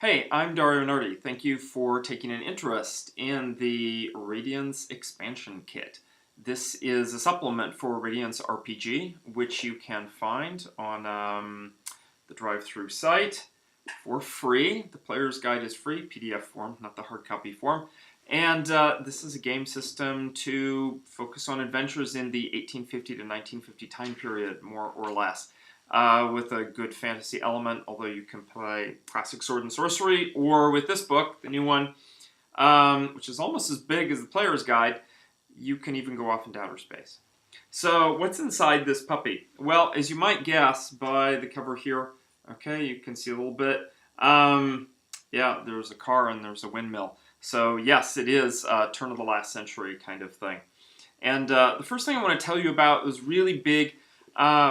Hey, I'm Dario Nardi. Thank you for taking an interest in the Radiance Expansion Kit. This is a supplement for Radiance RPG, which you can find on the drive-through site for free. The player's guide is free, PDF form, not the hard copy form. And this is a game system to focus on adventures in the 1850 to 1950 time period, more or less. With a good fantasy element, although you can play classic sword and sorcery, or with this book, the new one, which is almost as big as the player's guide, you can even go off into outer space. So what's inside this puppy? Well, as you might guess by the cover here, okay, you can see a little bit. Yeah, there's a car and there's a windmill. So yes, it is a turn of the last century kind of thing. And the first thing I want to tell you about was really big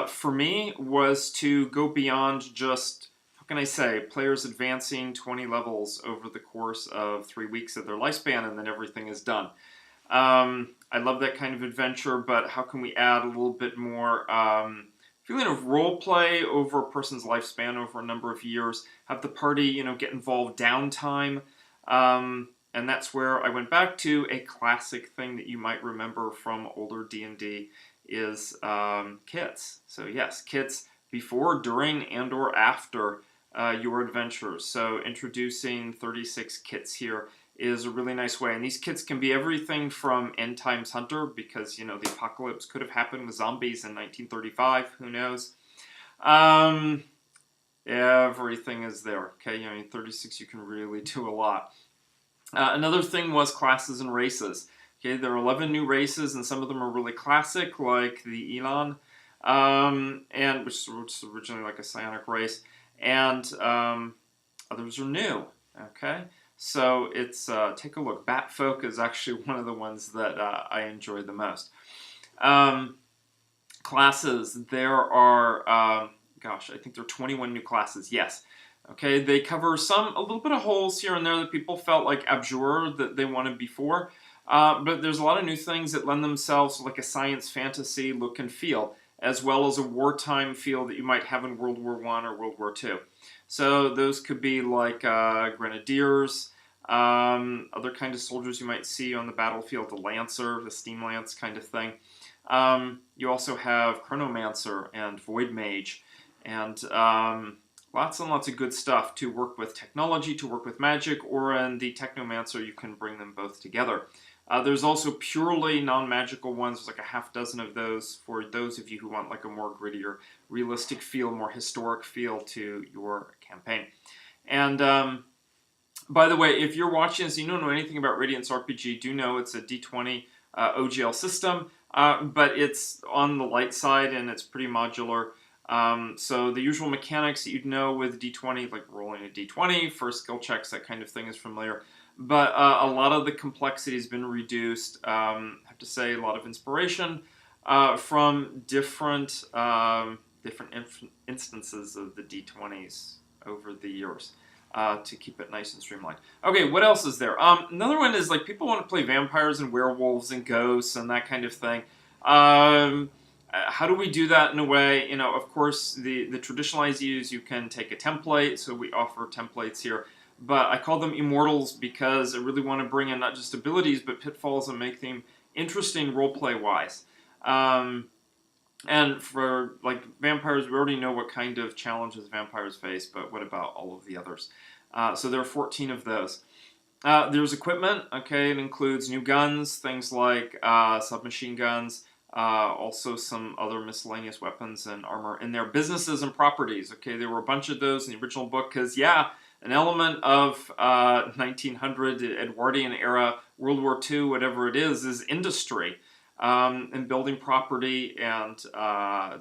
for me was to go beyond just, how can I say, players advancing 20 levels over the course of 3 weeks of their lifespan and then everything is done. I love that kind of adventure, but how can we add a little bit more feeling of role play over a person's lifespan over a number of years, have the party, get involved downtime, and that's where I went back to a classic thing that you might remember from older D&D is kits. So yes, kits before, during, and or after your adventures. So introducing 36 kits here is a really nice way. And these kits can be everything from End Times Hunter, because, the apocalypse could have happened with zombies in 1935, who knows. Everything is there, okay? 36, you can really do a lot. Another thing was classes and races. Okay, there are 11 new races, and some of them are really classic, like the Elan, and which is originally like a psionic race, and others are new. Okay, so it's take a look. Batfolk is actually one of the ones that I enjoy the most. Classes, there are, gosh, I think there are 21 new classes. Yes. Okay, they cover a little bit of holes here and there that people felt like abjure that they wanted before. But there's a lot of new things that lend themselves to like a science fantasy look and feel, as well as a wartime feel that you might have in World War I or World War II. So those could be like grenadiers, other kind of soldiers you might see on the battlefield, the lancer, the steam lance kind of thing. You also have chronomancer and void mage, and lots and lots of good stuff to work with technology, to work with magic, or in the technomancer you can bring them both together. There's also purely non-magical ones. There's like a half dozen of those for those of you who want like a more grittier, realistic feel, more historic feel to your campaign. And by the way, if you're watching this and you don't know anything about Radiance RPG, do know it's a D20 OGL system, but it's on the light side and it's pretty modular. So the usual mechanics that you'd know with D20, like rolling a D20 for skill checks, that kind of thing is familiar. But a lot of the complexity has been reduced. I have to say, a lot of inspiration from different instances of the D20s over the years to keep it nice and streamlined. Okay, what else is there? Another one is like people want to play vampires and werewolves and ghosts and that kind of thing. How do we do that in a way? Of course, the traditional idea is you can take a template, so we offer templates here. But I call them immortals because I really want to bring in not just abilities, but pitfalls and make them interesting roleplay-wise. And for, like, vampires, we already know what kind of challenges vampires face, but what about all of the others? So there are 14 of those. There's equipment, okay? It includes new guns, things like submachine guns, also some other miscellaneous weapons and armor in there. Businesses and properties, okay? There were a bunch of those in the original book because, yeah, an element of 1900 Edwardian era, World War II, whatever it is industry. And building property and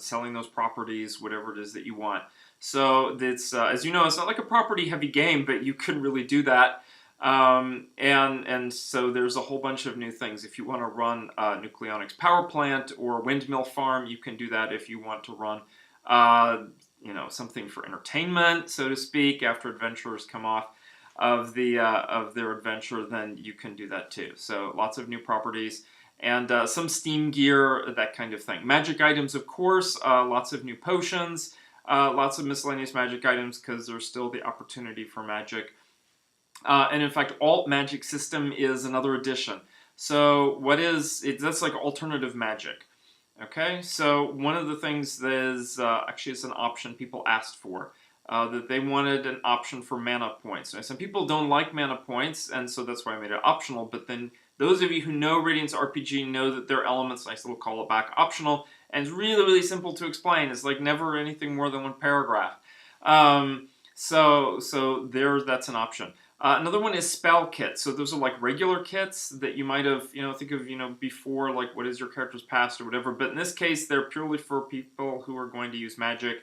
selling those properties, whatever it is that you want. So it's, as you know, it's not like a property-heavy game, but you can really do that. And so there's a whole bunch of new things. If you want to run a nucleonics power plant or a windmill farm, you can do that. If you want to run, something for entertainment, so to speak, after adventurers come off of their adventure, then you can do that too. So lots of new properties. And some Steam gear, that kind of thing. Magic items, of course, lots of new potions, lots of miscellaneous magic items because there's still the opportunity for magic. And in fact, alt magic system is another addition. So what is it? That's like alternative magic. Okay, so one of the things that is actually it's an option people asked for. That they wanted an option for mana points. Now, some people don't like mana points, and so that's why I made it optional. But then those of you who know Radiance RPG know that their elements, nice little call it back, optional, and it's really, really simple to explain. It's like never anything more than one paragraph. So that's an option. Another one is spell kits. So those are like regular kits that you might have, think of, before, like what is your character's past or whatever. But in this case, they're purely for people who are going to use magic.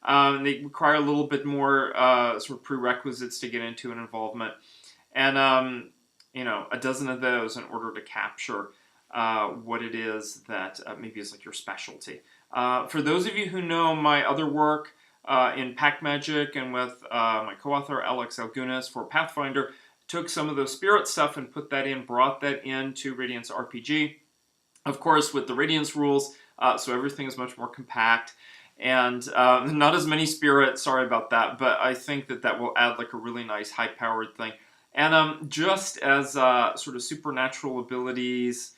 They require a little bit more sort of prerequisites to get into an involvement. And, a dozen of those in order to capture what it is that maybe is like your specialty. For those of you who know my other work, in Pact Magic and with my co-author Alex Algunas for Pathfinder, took some of the spirit stuff and put that in, brought that into Radiance RPG. Of course, with the Radiance rules, so everything is much more compact. And not as many spirit, sorry about that, but I think that will add like a really nice high-powered thing. And just as sort of supernatural abilities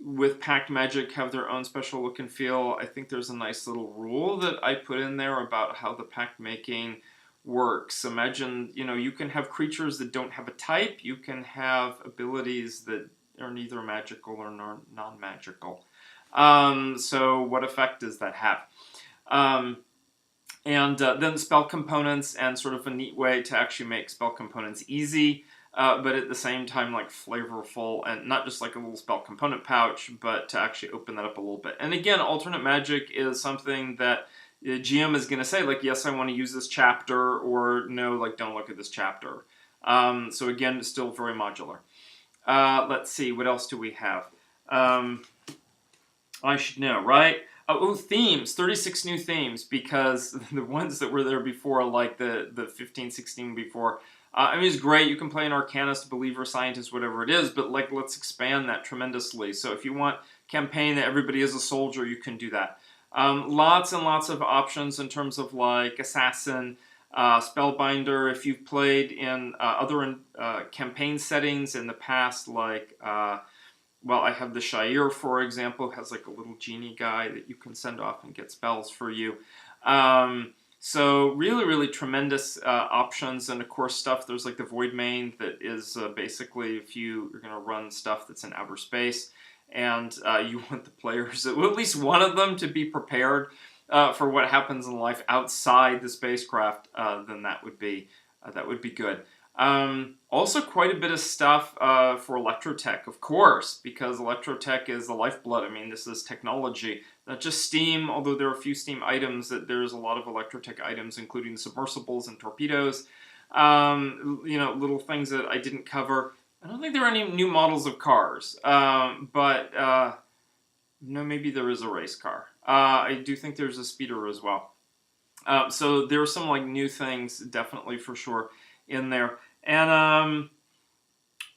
with Pact Magic have their own special look and feel, I think there's a nice little rule that I put in there about how the pact making works. Imagine, you can have creatures that don't have a type. You can have abilities that are neither magical or non-magical. So what effect does that have? And then spell components, and sort of a neat way to actually make spell components easy. But at the same time, like flavorful, and not just like a little spell component pouch, but to actually open that up a little bit. And again, alternate magic is something that the GM is going to say, like, yes, I want to use this chapter, or no, like, don't look at this chapter. So again, it's still very modular. Let's see, what else do we have? I should know, right? Oh, themes, 36 new themes, because the ones that were there before, like the 15, 16 before, I mean, it's great. You can play an Arcanist, Believer, Scientist, whatever it is, but like, let's expand that tremendously. So if you want campaign that everybody is a soldier, you can do that. Lots and lots of options in terms of like Assassin, Spellbinder. If you've played in other campaign settings in the past, like, well, I have the Shire, for example, has like a little genie guy that you can send off and get spells for you. So really, really tremendous options, and of course stuff, there's like the Void Main that is basically if you're going to run stuff that's in outer space, and you want the players, well, at least one of them, to be prepared for what happens in life outside the spacecraft, then that would be good. Also quite a bit of stuff for Electrotech, of course, because Electrotech is the lifeblood. I mean, this is technology. Not just Steam, although there are a few Steam items, that there's a lot of Electrotech items, including submersibles and torpedoes. Little things that I didn't cover. I don't think there are any new models of cars, but no, maybe there is a race car. I do think there's a speeder as well. So there are some like new things, definitely for sure, in there. And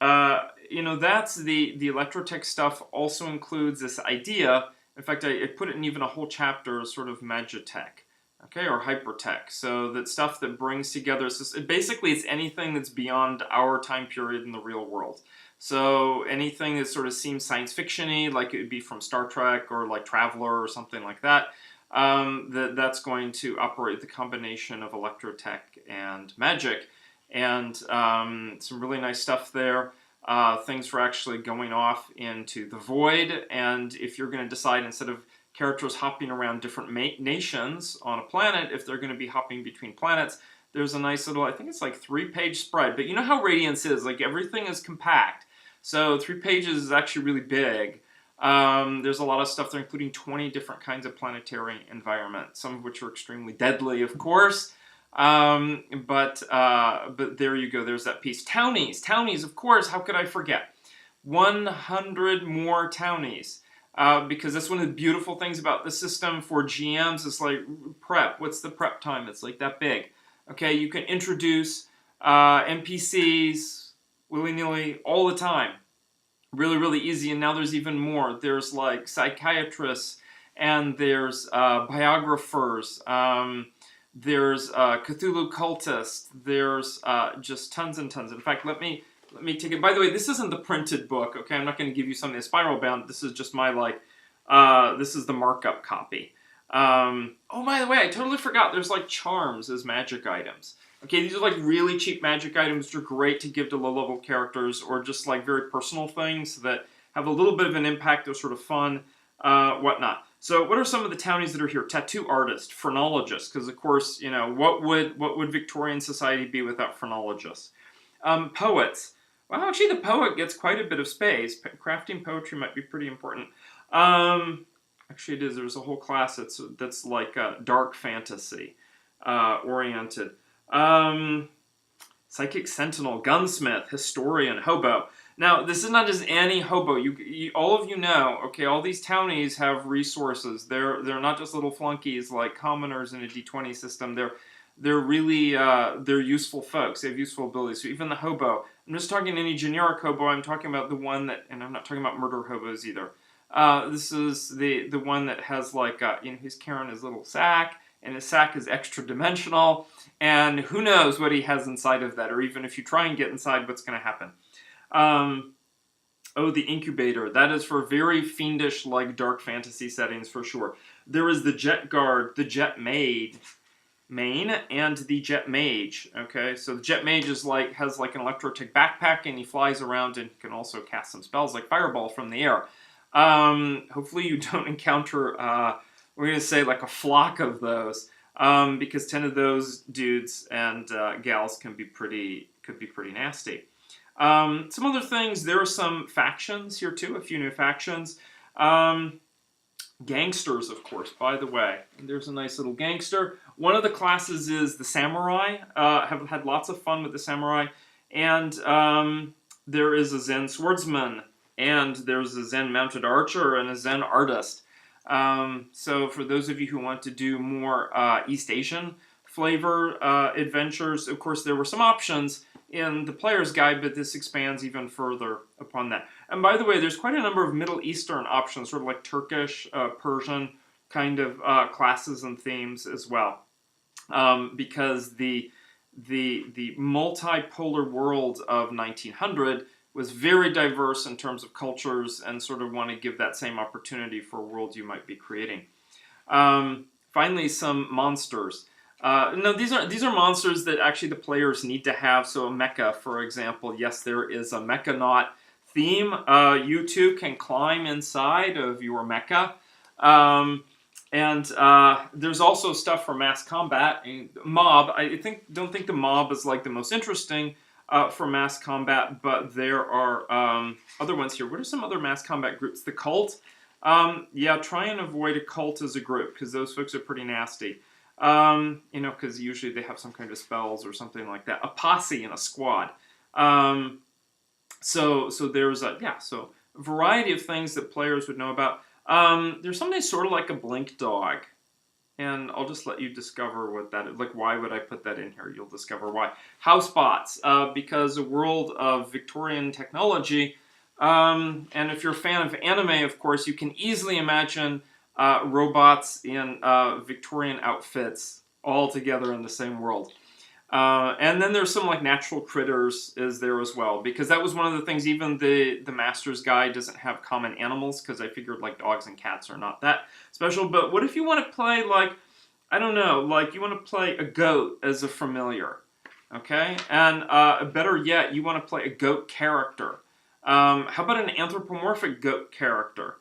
that's the Electrotech stuff. Also includes this idea. In fact, I put it in even a whole chapter, sort of Magitech, okay, or Hypertech. So that stuff that brings together, basically it's anything that's beyond our time period in the real world. So anything that sort of seems science fiction-y, like it would be from Star Trek or like Traveler or something like that, that's going to operate the combination of Electrotech and magic. And some really nice stuff there. Things for actually going off into the void, and if you're going to decide, instead of characters hopping around different nations on a planet, if they're going to be hopping between planets, there's a nice little, I think it's like 3-page spread, but you know how Radiance is, like everything is compact, so 3 pages is actually really big. There's a lot of stuff there, including 20 different kinds of planetary environments, some of which are extremely deadly, of course. But there you go, there's that piece. Townies, of course, how could I forget? 100 more townies, because that's one of the beautiful things about the system for GMs. It's like prep. What's the prep time? It's like that big. Okay, you can introduce NPCs willy-nilly all the time. Really, really easy, and now there's even more. There's like psychiatrists, and there's biographers, There's Cthulhu Cultist. There's just tons and tons. In fact, let me take it. By the way, this isn't the printed book. Okay, I'm not going to give you something that's spiral bound. This is just my this is the markup copy. Oh, by the way, I totally forgot. There's like charms as magic items. Okay, these are like really cheap magic items which are great to give to low-level characters, or just like very personal things that have a little bit of an impact. They're sort of fun, whatnot. So what are some of the townies that are here? Tattoo artist, phrenologist, because of course, you know, what would Victorian society be without phrenologists? Poets. Well, actually the poet gets quite a bit of space. Crafting poetry might be pretty important. Actually it is. There's a whole class that's like dark fantasy oriented. Psychic sentinel, gunsmith, historian, hobo. Now, this is not just any hobo. All of you know, okay, all these townies have resources. They're not just little flunkies like commoners in a D20 system. They're really they're useful folks. They have useful abilities. So even the hobo. I'm just talking any generic hobo. I'm talking about the one that, and I'm not talking about murder hobos either. This is the one that has like he's carrying his little sack, and his sack is extra dimensional, and who knows what he has inside of that, or even if you try and get inside, what's going to happen. Oh, the incubator. That is for very fiendish, like, dark fantasy settings, for sure. There is the jet guard, the jet main, and the jet mage. Okay, so the jet mage is has like an electrotech backpack, and he flies around and can also cast some spells like fireball from the air. Hopefully you don't encounter, we're going to say like a flock of those, because 10 of those dudes and gals could be pretty nasty. Some other things, there are some factions here too, a few new factions. Gangsters, of course, by the way. There's a nice little gangster. One of the classes is the samurai. Have had lots of fun with the samurai. And there is a Zen swordsman. And there's a Zen mounted archer and a Zen artist. So for those of you who want to do more East Asian flavor adventures, of course there were some options in the player's guide, but this expands even further upon that. And by the way, there's quite a number of Middle Eastern options, sort of like Turkish, Persian kind of classes and themes as well, because the multipolar world of 1900 was very diverse in terms of cultures, and sort of want to give that same opportunity for a world you might be creating. Finally, some monsters. No, these are monsters that actually the players need to have. So a mecha, for example, yes, there is a Mechanaut theme. You too can climb inside of your mecha. And there's also stuff for mass combat. Mob, I don't think the mob is like the most interesting for mass combat, but there are other ones here. What are some other mass combat groups? The cult. Yeah, try and avoid a cult as a group, because those folks are pretty nasty. You know, because usually they have some kind of spells or something like that. A posse and a squad. So there's a variety of things that players would know about. There's something sort of like a blink dog, and I'll just let you discover what that is. Like, why would I put that in here? You'll discover why. Housebots, because a world of Victorian technology, and if you're a fan of anime, of course, you can easily imagine robots in Victorian outfits all together in the same world. And then there's some like natural critters is there as well, because that was one of the things. Even the Master's Guide doesn't have common animals, because I figured like dogs and cats are not that special. But what if you want to play like, I don't know, like you want to play a goat as a familiar, okay? And better yet, you want to play a goat character. How about an anthropomorphic goat character?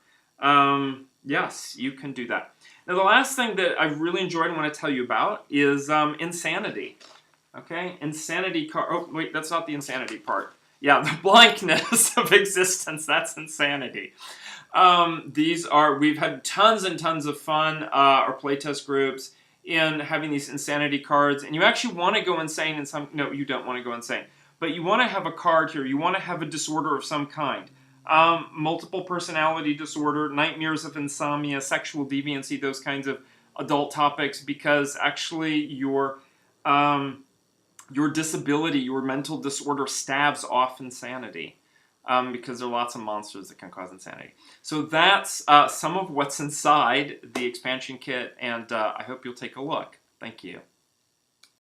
Yes, you can do that. Now, the last thing that I really enjoyed and want to tell you about is Insanity. Okay, Insanity card. Oh, wait, that's not the Insanity part. Yeah, the blankness of existence, that's Insanity. We've had tons and tons of fun, our playtest groups, in having these Insanity cards. And you actually want to go insane in some, no, you don't want to go insane. But you want to have a card here. You want to have a disorder of some kind. Multiple personality disorder, nightmares of insomnia, sexual deviancy, those kinds of adult topics, because actually your disability, your mental disorder stabs off insanity, because there are lots of monsters that can cause insanity. So that's some of what's inside the expansion kit, and I hope you'll take a look. Thank you.